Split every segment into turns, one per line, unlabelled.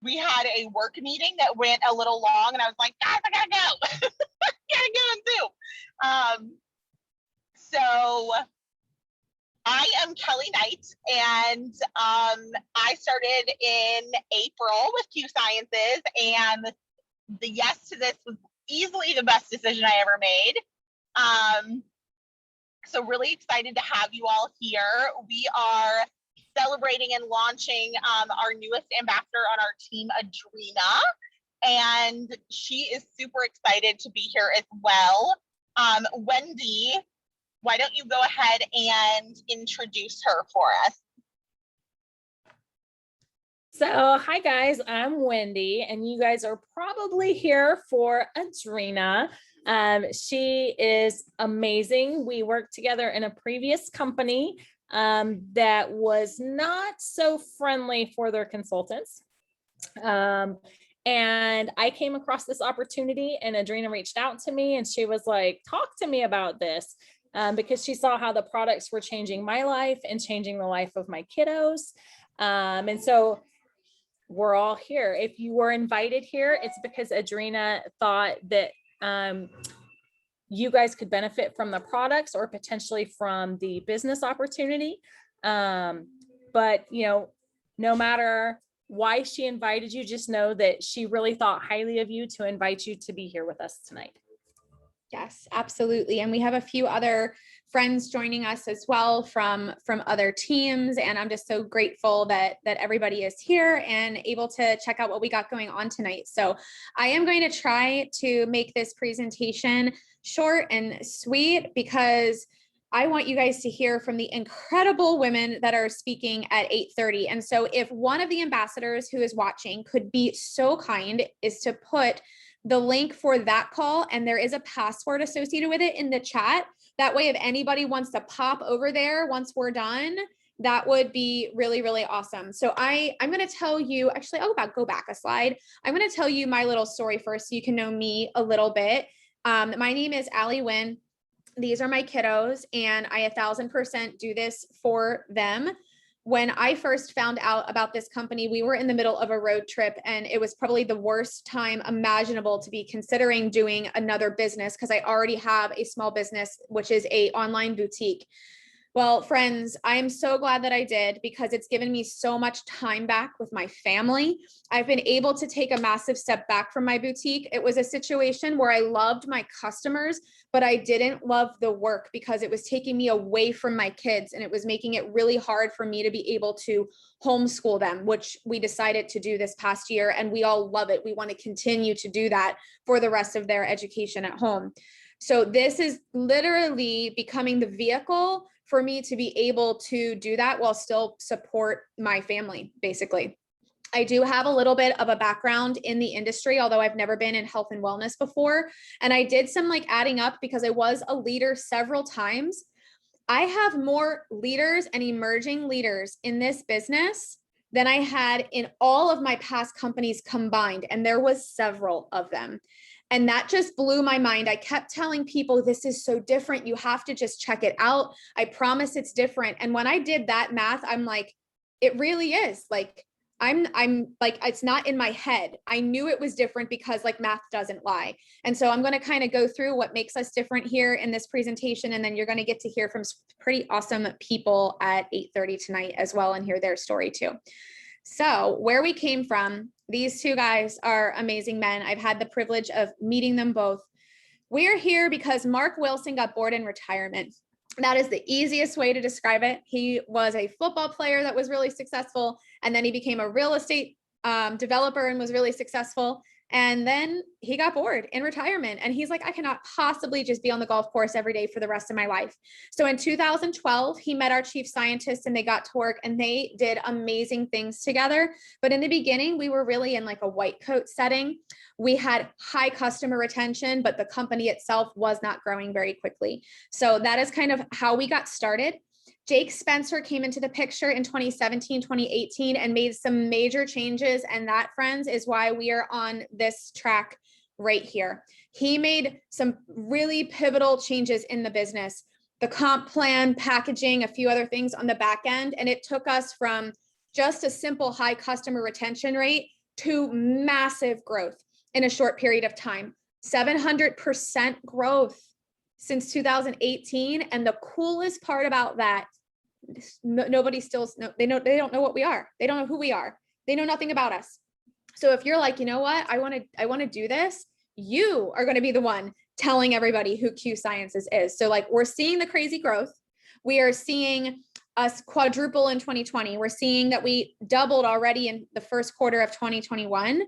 we had a work meeting that went a little long, and I was like, guys, I gotta go. Gotta go and do. So I am Kelly Knight, and I started in April with Q Sciences, and the yes to this was easily the best decision I ever made. So really excited to have you all here. We are celebrating and launching our newest ambassador on our team, Adrena, and she is super excited to be here as well. Wendy, why don't you go ahead and introduce her for us?
So, hi guys, I'm Wendy, and you guys are probably here for Adrena. She is amazing. We worked together in a previous company that was not so friendly for their consultants. And I came across this opportunity, and Adrena reached out to me, and she was like, talk to me about this, because she saw how the products were changing my life and changing the life of my kiddos. And so we're all here. If you were invited here, it's because Adrena thought that you guys could benefit from the products or potentially from the business opportunity. But no matter why she invited you, just know that she really thought highly of you to invite you to be here with us tonight.
Yes, absolutely. And we have a few other friends joining us as well from other teams. And I'm just so grateful that everybody is here and able to check out what we got going on tonight. So I am going to try to make this presentation short and sweet because I want you guys to hear from the incredible women that are speaking at 8:30. And so if one of the ambassadors who is watching could be so kind is to put the link for that call, and there is a password associated with it in the chat. That way, if anybody wants to pop over there once we're done, that would be really, really awesome. So I'm going to tell you, actually, go back a slide. I'm going to tell you my little story first so you can know me a little bit. My name is Allie Wynn. These are my kiddos, and I 1000% do this for them. When I first found out about this company, we were in the middle of a road trip, and it was probably the worst time imaginable to be considering doing another business because I already have a small business, which is an online boutique. Well, friends, I am so glad that I did because it's given me so much time back with my family. I've been able to take a massive step back from my boutique. It was a situation where I loved my customers, but I didn't love the work because it was taking me away from my kids, and it was making it really hard for me to be able to homeschool them, which we decided to do this past year, and we all love it. We want to continue to do that for the rest of their education at home. So this is literally becoming the vehicle for me to be able to do that while still support my family, basically. I do have a little bit of a background in the industry, although I've never been in health and wellness before. And I did some adding up because I was a leader several times. I have more leaders and emerging leaders in this business than I had in all of my past companies combined. And there was several of them. And that just blew my mind. I kept telling people, this is so different. You have to just check it out. I promise it's different. And when I did that math, I'm like, it really is. I'm like, it's not in my head. I knew it was different because math doesn't lie. And so I'm going to kind of go through what makes us different here in this presentation. And then you're going to get to hear from pretty awesome people at 8:30 tonight as well and hear their story too. So where we came from, these two guys are amazing men. I've had the privilege of meeting them both. We're here because Mark Wilson got bored in retirement. That is the easiest way to describe it. He was a football player that was really successful, and then he became a real estate developer and was really successful. And then he got bored in retirement, and he's like, I cannot possibly just be on the golf course every day for the rest of my life. So in 2012, he met our chief scientist, and they got to work, and they did amazing things together. But in the beginning, we were really in a white coat setting. We had high customer retention, but the company itself was not growing very quickly. So that is kind of how we got started. Jake Spencer came into the picture in 2017, 2018, and made some major changes. And that, friends, is why we are on this track right here. He made some really pivotal changes in the business. the comp plan, packaging, a few other things on the back end. And it took us from just a simple high customer retention rate to massive growth in a short period of time. 700% growth since 2018. And the coolest part about that, nobody still, they don't know what we are. They don't know who we are. They know nothing about us. So if you're like, you know what, I want to do this, you are going to be the one telling everybody who Q Sciences is. So like, we're seeing the crazy growth. We are seeing us quadruple in 2020. We're seeing that we doubled already in the first quarter of 2021,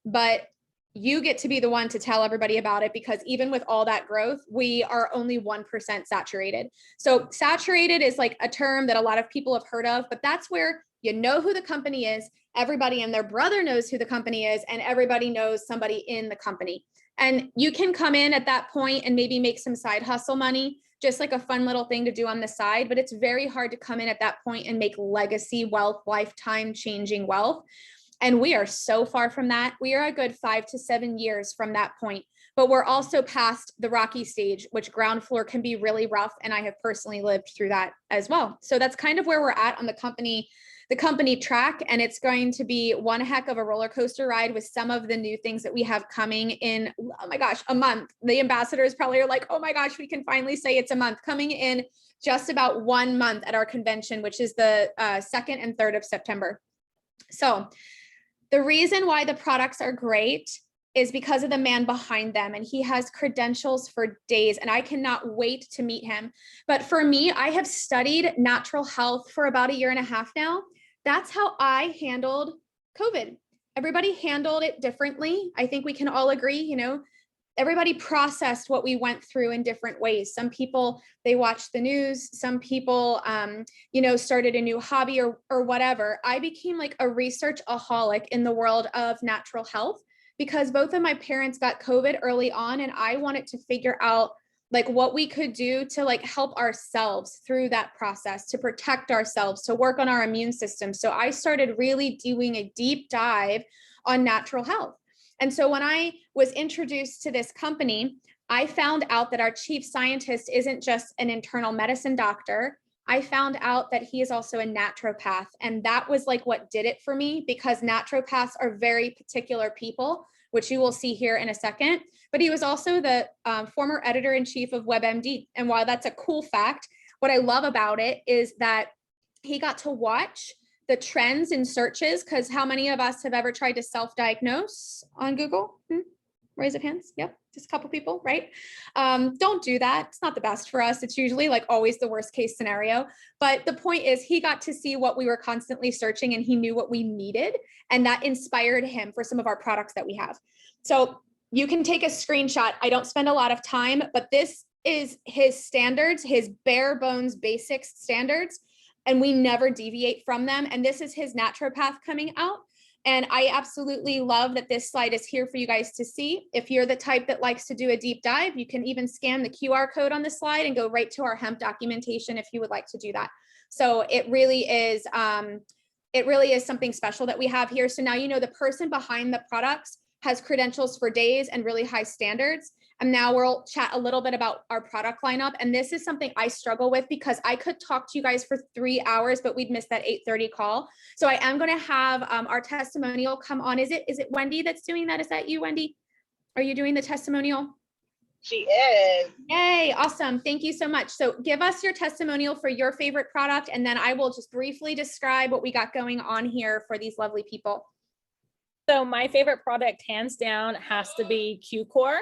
but you get to be the one to tell everybody about it, because even with all that growth, we are only 1% saturated. So saturated is like a term that a lot of people have heard of, but that's where you know who the company is, everybody and their brother knows who the company is, and everybody knows somebody in the company. And you can come in at that point and maybe make some side hustle money, just like a fun little thing to do on the side. But it's very hard to come in at that point and make legacy wealth, lifetime changing wealth. And we are so far from that. We are a good 5 to 7 years from that point. But we're also past the rocky stage, which ground floor can be really rough. And I have personally lived through that as well. So that's kind of where we're at on the company track. And it's going to be one heck of a roller coaster ride with some of the new things that we have coming in, oh my gosh, a month. The ambassadors probably are like, oh my gosh, we can finally say it's a month, coming in just about 1 month at our convention, which is the 2nd and 3rd of September. So the reason why the products are great is because of the man behind them, and he has credentials for days, and I cannot wait to meet him. But for me, I have studied natural health for about 1.5 years now. That's how I handled COVID. Everybody handled it differently. I think we can all agree, you know, everybody processed what we went through in different ways. Some people, they watched the news. Some people, you know, started a new hobby or whatever. I became like a research-aholic in the world of natural health, because both of my parents got COVID early on, and I wanted to figure out like what we could do to like help ourselves through that process, to protect ourselves, to work on our immune system. So I started really doing a deep dive on natural health. And so when I was introduced to this company, I found out that our chief scientist isn't just an internal medicine doctor. I found out that he is also a naturopath. And that was like what did it for me, because naturopaths are very particular people, which you will see here in a second. But he was also the former editor-in-chief of WebMD. And while that's a cool fact, what I love about it is that he got to watch the trends in searches, because how many of us have ever tried to self-diagnose on Google? Raise of hands. Yep, just a couple people, right? Don't do that. It's not the best for us. It's usually like always the worst case scenario. But the point is, he got to see what we were constantly searching, and he knew what we needed. And that inspired him for some of our products that we have. So you can take a screenshot. I don't spend a lot of time, but this is his standards, his bare bones basics standards, and we never deviate from them. And this is his naturopath coming out. And I absolutely love that this slide is here for you guys to see. If you're the type that likes to do a deep dive, you can even scan the QR code on the slide and go right to our hemp documentation if you would like to do that. So it really is something special that we have here. So now you know the person behind the products has credentials for days and really high standards. And now we'll chat a little bit about our product lineup. And this is something I struggle with, because I could talk to you guys for 3 hours, but we'd miss that 8:30 call. So I am going to have our testimonial come on. Is it Wendy that's doing that? Is that you, Wendy? Are you doing the testimonial?
She is.
Yay, awesome. Thank you so much. So give us your testimonial for your favorite product, and then I will just briefly describe what we got going on here for these lovely people.
So my favorite product, hands down, has to be Q-Core.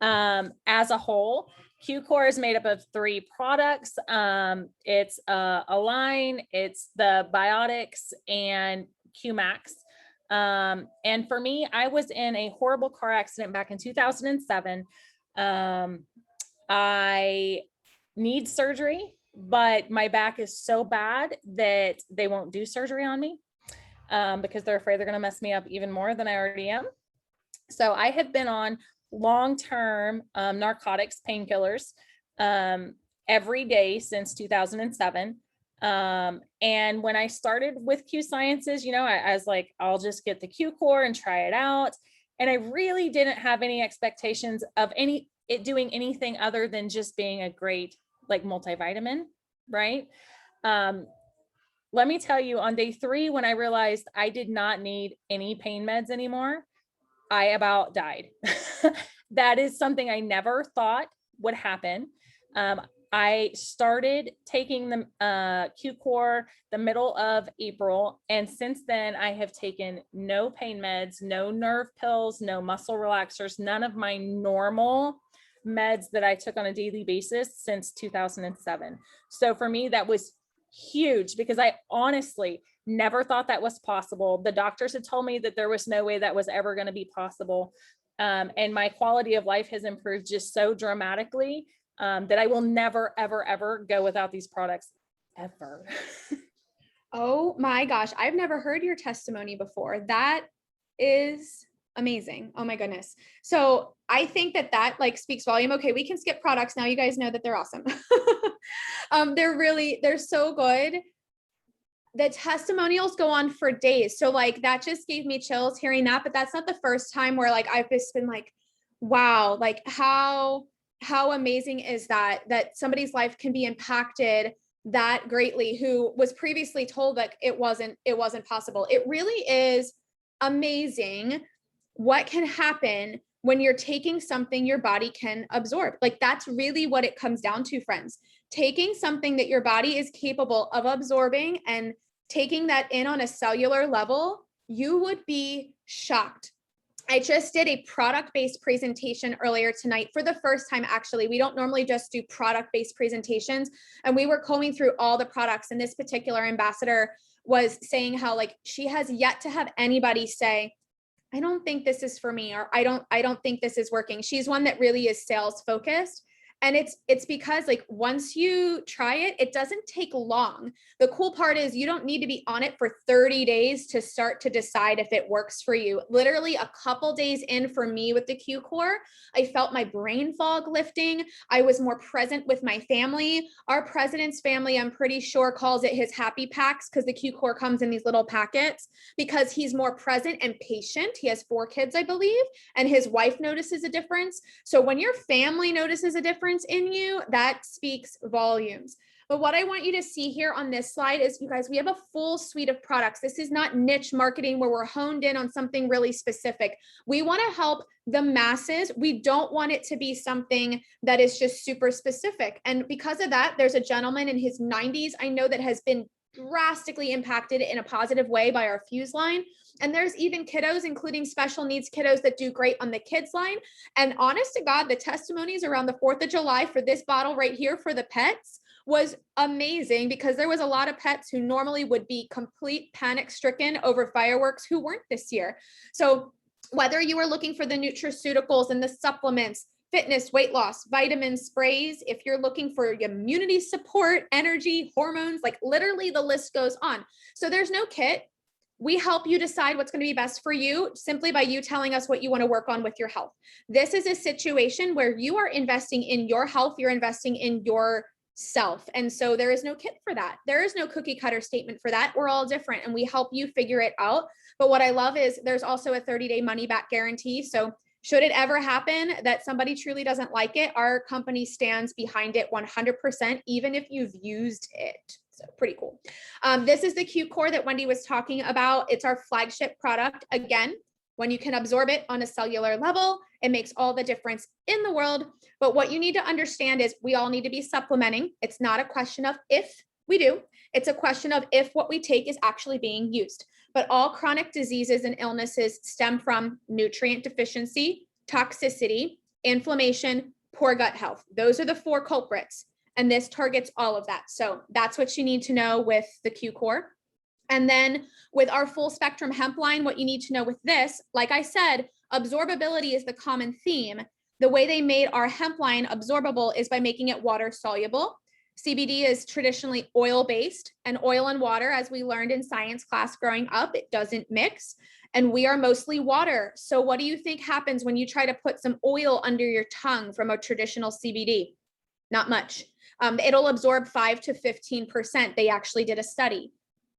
As a whole, Q-Core is made up of 3 products. It's Align, it's the Biotics, and Q-Max. And for me, I was in a horrible car accident back in 2007. I need surgery, but my back is so bad that they won't do surgery on me. Because they're afraid they're going to mess me up even more than I already am. So I have been on long-term narcotics, painkillers, every day since 2007. And when I started with Q Sciences, you know, I was like, I'll just get the Q-Core and try it out. And I really didn't have any expectations of it doing anything other than just being a great like multivitamin, right? Let me tell you, on day 3, when I realized I did not need any pain meds anymore, I about died. That is something I never thought would happen. I started taking the Q-Core the middle of April. And since then I have taken no pain meds, no nerve pills, no muscle relaxers, none of my normal meds that I took on a daily basis since 2007. So for me, that was huge because I honestly never thought that was possible. The doctors had told me that there was no way that was ever going to be possible. And my quality of life has improved just so dramatically that I will never, ever, ever go without these products ever.
Oh my gosh, I've never heard your testimony before. That is amazing. Oh my goodness. So I think that like speaks volume. Okay, we can skip products now. You guys know that they're awesome. They're so good. The testimonials go on for days. So like that just gave me chills hearing that, but that's not the first time where like I've just been like, wow, like how amazing is that somebody's life can be impacted that greatly who was previously told that it wasn't possible. It really is amazing what can happen when you're taking something your body can absorb. Like that's really what it comes down to, friends. Taking something that your body is capable of absorbing and taking that in on a cellular level, you would be shocked. I just did a product-based presentation earlier tonight for the first time. Actually, we don't normally just do product-based presentations, and we were combing through all the products, and this particular ambassador was saying how like she has yet to have anybody say, I don't think this is for me, or I don't think this is working. She's one that really is sales focused. And it's because like once you try it, it doesn't take long. The cool part is you don't need to be on it for 30 days to start to decide if it works for you. Literally a couple days in for me with the Q-Core, I felt my brain fog lifting. I was more present with my family. Our president's family, I'm pretty sure, calls it his happy packs because the Q-Core comes in these little packets because he's more present and patient. He has 4 kids, I believe, and his wife notices a difference. So when your family notices a difference in you, that speaks volumes. But what I want you to see here on this slide is, you guys, we have a full suite of products. This is not niche marketing where we're honed in on something really specific. We want to help the masses. We don't want it to be something that is just super specific. And because of that, there's a gentleman in his 90s, I know, that has been drastically impacted in a positive way by our Fuse line. And there's even kiddos, including special needs kiddos, that do great on the kids line. And honest to God, the testimonies around the 4th of July for this bottle right here for the pets was amazing, because there was a lot of pets who normally would be complete panic stricken over fireworks who weren't this year. So whether you are looking for the nutraceuticals and the supplements, fitness, weight loss, vitamin sprays, if you're looking for immunity support, energy, hormones, like literally the list goes on. So there's no kit. We help you decide what's going to be best for you simply by you telling us what you want to work on with your health. This is a situation where you are investing in your health. You're investing in yourself. And so there is no kit for that. There is no cookie cutter statement for that. We're all different and we help you figure it out. But what I love is there's also a 30-day money back guarantee. So should it ever happen that somebody truly doesn't like it, our company stands behind it 100%, even if you've used it. So pretty cool. This is the Q-Core that Wendy was talking about. It's our flagship product. Again, when you can absorb it on a cellular level, it makes all the difference in the world. But what you need to understand is we all need to be supplementing. It's not a question of if we do. It's a question of if what we take is actually being used. But all chronic diseases and illnesses stem from nutrient deficiency, toxicity, inflammation, poor gut health. Those are the 4 culprits. And this targets all of that. So that's what you need to know with the Q-Core. And then with our full spectrum hemp line, what you need to know with this, like I said, absorbability is the common theme. The way they made our hemp line absorbable is by making it water soluble. CBD is traditionally oil-based, and oil and water, as we learned in science class growing up, it doesn't mix. And we are mostly water. So what do you think happens when you try to put some oil under your tongue from a traditional CBD? Not much. It'll absorb 5 to 15%. They actually did a study.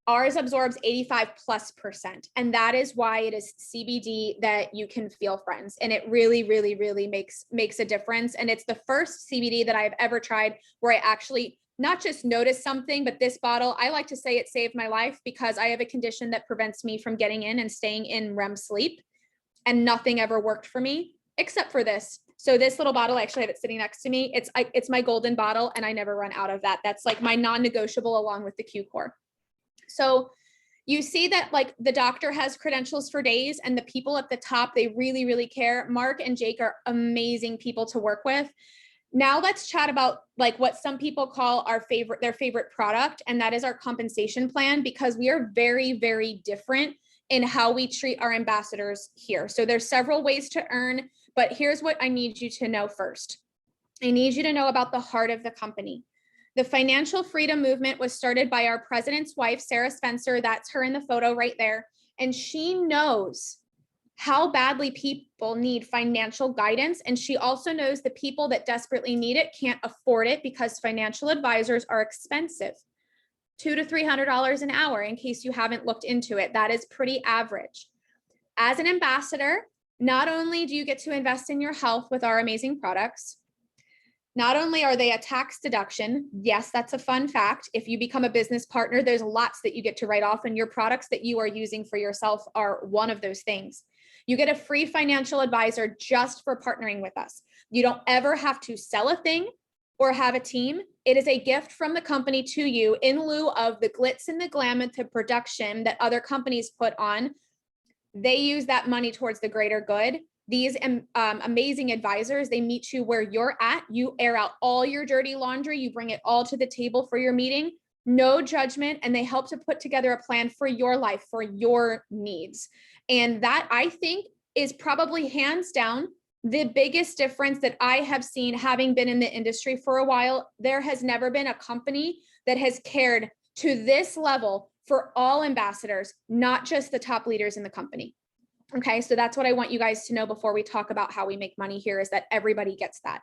Ours absorbs 85+%. And that is why it is CBD that you can feel, friends. And it really, really, really makes a difference. And it's the first CBD that I've ever tried where I actually not just noticed something, but this bottle, I like to say it saved my life because I have a condition that prevents me from getting in and staying in REM sleep. And nothing ever worked for me except for this. So this little bottle, I actually have it sitting next to me. It's my golden bottle and I never run out of that. That's like my non-negotiable along with the Q-Core. So you see that like the doctor has credentials for days and the people at the top, they really, really care. Mark and Jake are amazing people to work with. Now let's chat about like what some people call their favorite product. And that is our compensation plan, because we are very, very different in how we treat our ambassadors here. So there's several ways to earn, but here's what I need you to know first. I need you to know about the heart of the company. The financial freedom movement was started by our president's wife, Sarah Spencer. That's her in the photo right there. And she knows how badly people need financial guidance. And she also knows the people that desperately need it can't afford it because financial advisors are expensive. $200 to $300 an hour, in case you haven't looked into it. That is pretty average. As an ambassador, not only do you get to invest in your health with our amazing products, not only are they a tax deduction, yes, that's a fun fact. If you become a business partner, there's lots that you get to write off, and your products that you are using for yourself are one of those things. You get a free financial advisor just for partnering with us. You don't ever have to sell a thing or have a team. It is a gift from the company to you in lieu of the glitz and the glam and the production that other companies put on. They use that money towards the greater good. These amazing advisors, they meet you where you're at. You air out all your dirty laundry. You bring it all to the table for your meeting. No judgment. And they help to put together a plan for your life, for your needs. And that, I think, is probably hands down the biggest difference that I have seen having been in the industry for a while. There has never been a company that has cared to this level for all ambassadors, not just the top leaders in the company. Okay, so that's what I want you guys to know before we talk about how we make money here, is that everybody gets that.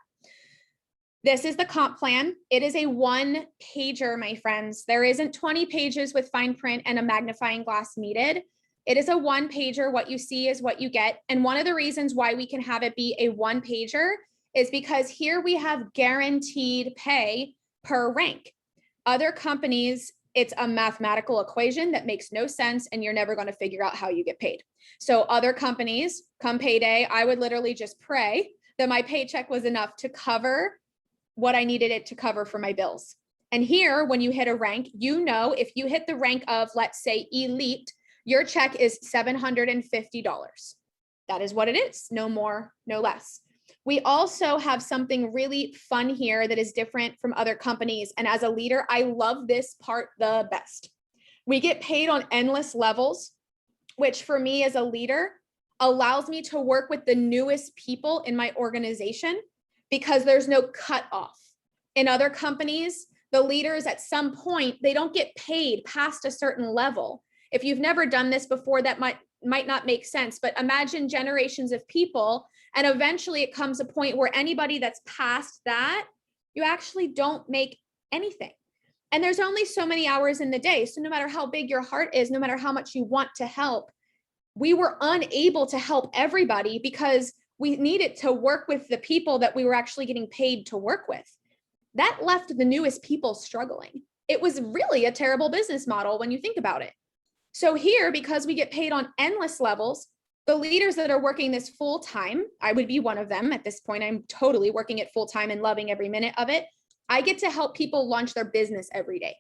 This is the comp plan. It is a 1-pager, my friends. There isn't 20 pages with fine print and a magnifying glass needed. It is a 1-pager. What you see is what you get. And one of the reasons why we can have it be a 1-pager is because here we have guaranteed pay per rank. Other companies, it's a mathematical equation that makes no sense, and you're never going to figure out how you get paid. So other companies, come payday, I would literally just pray that my paycheck was enough to cover what I needed it to cover for my bills. And here, when you hit a rank, you know, if you hit the rank of, let's say, elite, your check is $750. That is what it is. No more, no less. We also have something really fun here that is different from other companies. And as a leader, I love this part the best. We get paid on endless levels, which for me as a leader allows me to work with the newest people in my organization because there's no cutoff. In other companies, the leaders at some point, they don't get paid past a certain level. If you've never done this before, that might not make sense, but imagine generations of people, and eventually it comes a point where anybody that's past that, you actually don't make anything. And there's only so many hours in the day. So no matter how big your heart is, no matter how much you want to help, we were unable to help everybody because we needed to work with the people that we were actually getting paid to work with. That left the newest people struggling. It was really a terrible business model when you think about it. So here, because we get paid on endless levels, the leaders that are working this full time, I would be one of them at this point. I'm totally working it full time and loving every minute of it. I get to help people launch their business every day.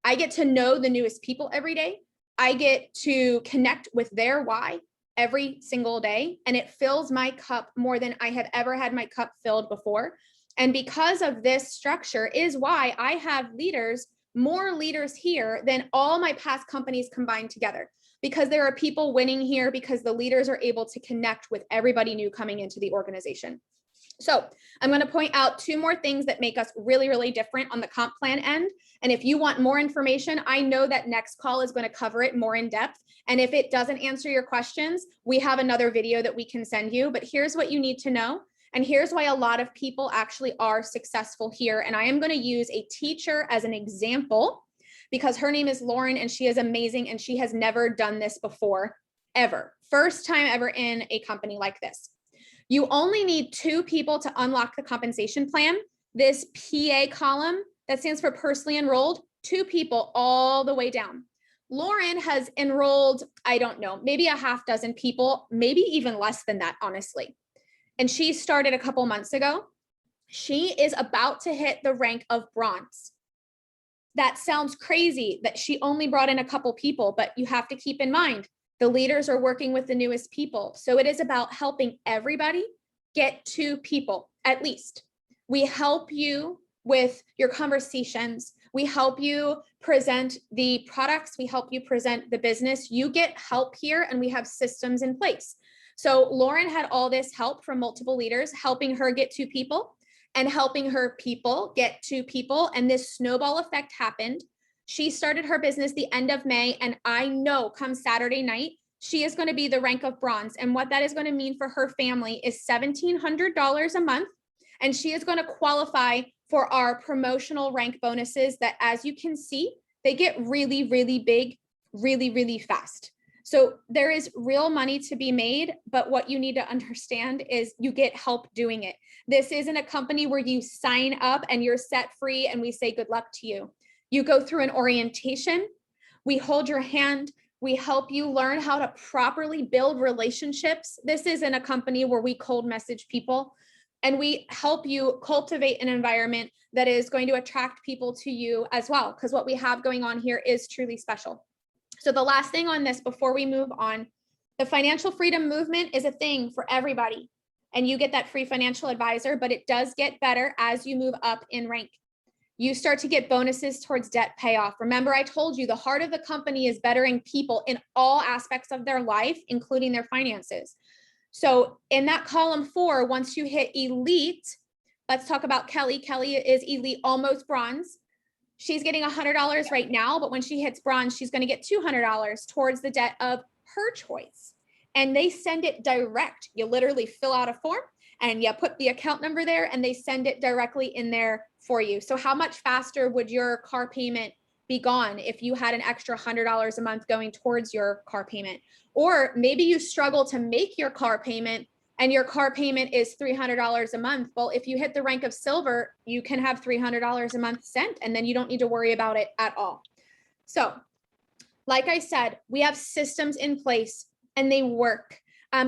I get to know the newest people every day. I get to connect with their why every single day. And it fills my cup more than I have ever had my cup filled before. And because of this structure is why I have leaders, more leaders here than all my past companies combined together, because there are people winning here because the leaders are able to connect with everybody new coming into the organization. So I'm going to point out 2 more things that make us really, really different on the comp plan end. And if you want more information, I know that next call is going to cover it more in depth. And if it doesn't answer your questions, we have another video that we can send you. But here's what you need to know. And here's why a lot of people actually are successful here. And I am going to use a teacher as an example because her name is Lauren and she is amazing and she has never done this before, ever. First time ever in a company like this. You only need 2 people to unlock the compensation plan. This PA column, that stands for personally enrolled, 2 people all the way down. Lauren has enrolled, I don't know, maybe a half dozen people, maybe even less than that, honestly. And she started a couple months ago. She is about to hit the rank of bronze. That sounds crazy that she only brought in a couple people, but you have to keep in mind, the leaders are working with the newest people. So it is about helping everybody get 2 people at least. We help you with your conversations. We help you present the products. We help you present the business. You get help here and we have systems in place. So Lauren had all this help from multiple leaders, helping her get 2 people and helping her people get 2 people. And this snowball effect happened. She started her business the end of May. And I know come Saturday night, she is going to be the rank of bronze. And what that is going to mean for her family is $1,700 a month. And she is going to qualify for our promotional rank bonuses that, as you can see, they get really, really big, really, really fast. So there is real money to be made, but what you need to understand is you get help doing it. This isn't a company where you sign up and you're set free and we say good luck to you. You go through an orientation, we hold your hand, we help you learn how to properly build relationships. This isn't a company where we cold message people, and we help you cultivate an environment that is going to attract people to you as well, because what we have going on here is truly special. So the last thing on this before we move on, the financial freedom movement is a thing for everybody. And you get that free financial advisor, but it does get better as you move up in rank. You start to get bonuses towards debt payoff. Remember, I told you the heart of the company is bettering people in all aspects of their life, including their finances. So in that column 4, once you hit elite, let's talk about Kelly. Kelly is elite, almost bronze. She's getting $100 right now, but when she hits bronze, she's going to get $200 towards the debt of her choice. And they send it direct. You literally fill out a form and you put the account number there and they send it directly in there for you. So how much faster would your car payment be gone if you had an extra $100 a month going towards your car payment? Or maybe you struggle to make your car payment and your car payment is $300 a month. Well, if you hit the rank of silver, you can have $300 a month sent, and then you don't need to worry about it at all. So like I said, we have systems in place and they work.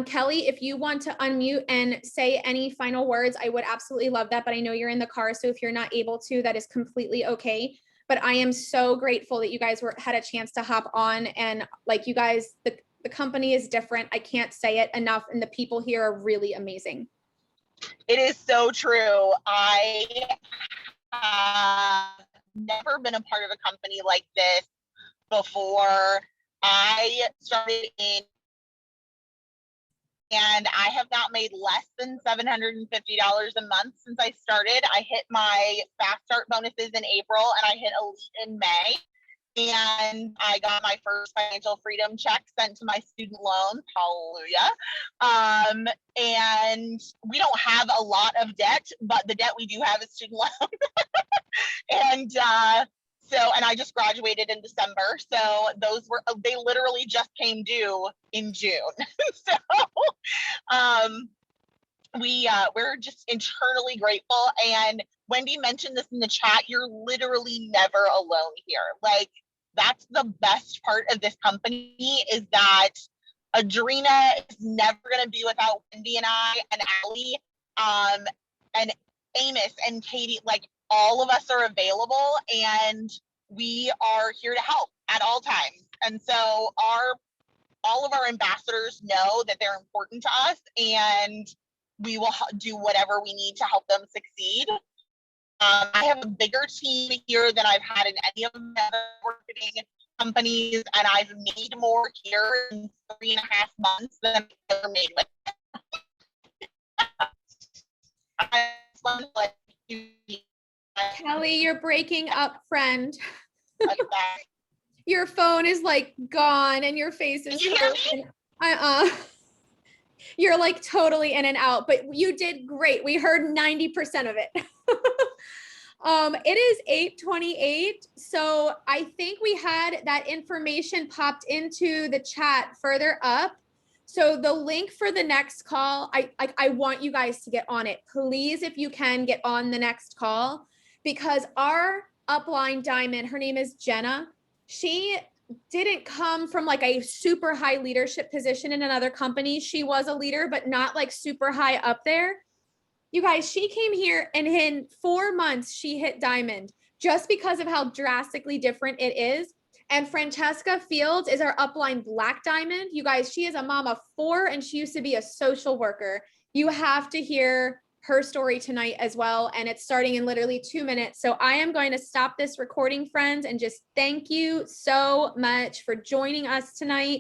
Kelly, if you want to unmute and say any final words, I would absolutely love that. But I know you're in the car, so if you're not able to, that is completely okay. But I am so grateful that you guys had a chance to hop on, and like you guys, the company is different. I can't say it enough, and the people here are really amazing.
It is so true. I have never been a part of a company like this before. I started in, and I have not made less than $750 a month since I started. I hit my fast start bonuses in April and I hit elite in May. And I got my first financial freedom check sent to my student loans. Hallelujah. And we don't have a lot of debt, but the debt we do have is student loan. And and I just graduated in December. So they literally just came due in June. So we're just internally grateful. And Wendy mentioned this in the chat, you're literally never alone here. Like, that's the best part of this company, is that Adrena is never going to be without Wendy and I and Allie, and Amos and Katie. Like, all of us are available and we are here to help at all times. And so all of our ambassadors know that they're important to us, and we will do whatever we need to help them succeed. I have a bigger team here than I've had in any of the other marketing companies, and I've made more here in 3.5 months than I've ever made with
Kelly, you're breaking up, friend. Your phone is like gone and your face is hurting. You're like totally in and out, but you did great. We heard 90% of it. It is 8:28. So I think we had that information popped into the chat further up. So the link for the next call, I want you guys to get on it. Please, if you can, get on the next call, because our upline diamond, her name is Jenna. She didn't come from like a super high leadership position in another company. She was a leader, but not like super high up there. You guys, she came here and in 4 months, she hit diamond just because of how drastically different it is. And Francesca Fields is our upline black diamond. You guys, she is a mom of 4 and she used to be a social worker. You have to hear her story tonight as well. And it's starting in literally 2 minutes. So I am going to stop this recording, friends, and just thank you so much for joining us tonight.